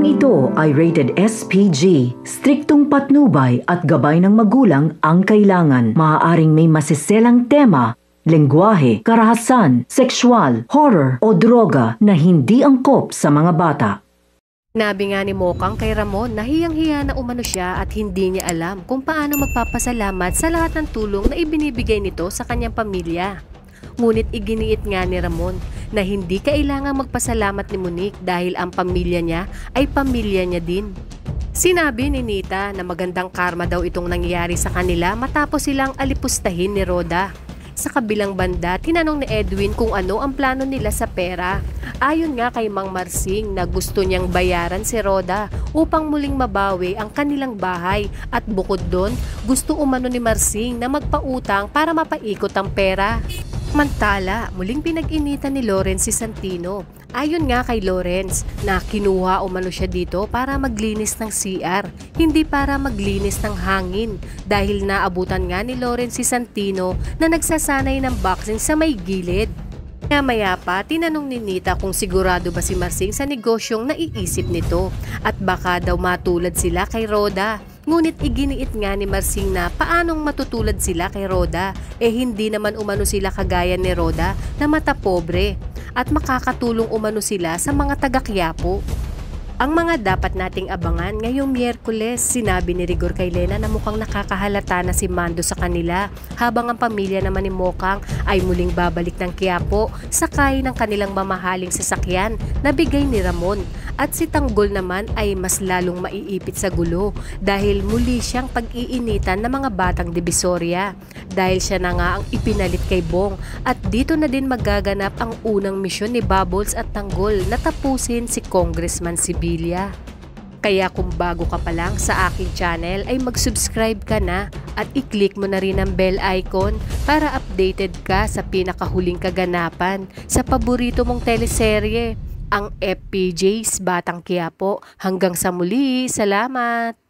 Programang ito ay rated SPG. Striktong patnubay at gabay ng magulang ang kailangan. Maaaring may masiselang tema, lengguwahe, karahasan, sexual, horror o droga na hindi angkop sa mga bata. Nabi nga ni Mokang kay Ramon na hiyang-hiya na umano siya at hindi niya alam kung paano magpapasalamat sa lahat ng tulong na ibinibigay nito sa kanyang pamilya. Ngunit iginiit nga ni Ramon na hindi kailangang magpasalamat ni Monique dahil ang pamilya niya ay pamilya niya din. Sinabi ni Nita na magandang karma daw itong nangyayari sa kanila matapos silang alipustahin ni Rhoda. Sa kabilang banda, tinanong ni Edwin kung ano ang plano nila sa pera. Ayon nga kay Mang Marsing na gusto niyang bayaran si Rhoda upang muling mabawi ang kanilang bahay at bukod doon, gusto umano ni Marsing na magpautang para mapaikot ang pera. Mantala, muling pinag-initan ni Lawrence si Santino. Ayon nga kay Lawrence na kinuha umano siya dito para maglinis ng CR, hindi para maglinis ng hangin dahil naabutan nga ni Lawrence si Santino na nagsasanay ng boxing sa may gilid. Maya pa, tinanong ni Nita kung sigurado ba si Marsing sa negosyong naiisip nito at baka daw matulad sila kay Rhoda. Ngunit iginiit nga ni Marsing na paanong matutulad sila kay Rhoda hindi naman umano sila kagaya ni Rhoda na mata pobre at makakatulong umano sila sa mga taga-Quiapo. Ang mga dapat nating abangan ngayong Miyerkules, sinabi ni Rigor kay Lena na mukhang nakakahalata na si Mando sa kanila habang ang pamilya naman ni Mokang ay muling babalik ng Quiapo sakay ng kanilang mamahaling sasakyan na bigay ni Ramon. At si Tanggol naman ay mas lalong maiipit sa gulo dahil muli siyang pag-iinitan ng mga batang Divisoria dahil siya na nga ang ipinalit kay Bong at dito na din magaganap ang unang misyon ni Bubbles at Tanggol na tapusin si Congressman Sibilia. Kaya kung bago ka pa lang sa aking channel ay mag-subscribe ka na at i-click mo na rin ang bell icon para updated ka sa pinakahuling kaganapan sa paborito mong teleserye, ang FPJ's Batang Quiapo. Hanggang sa muli, salamat!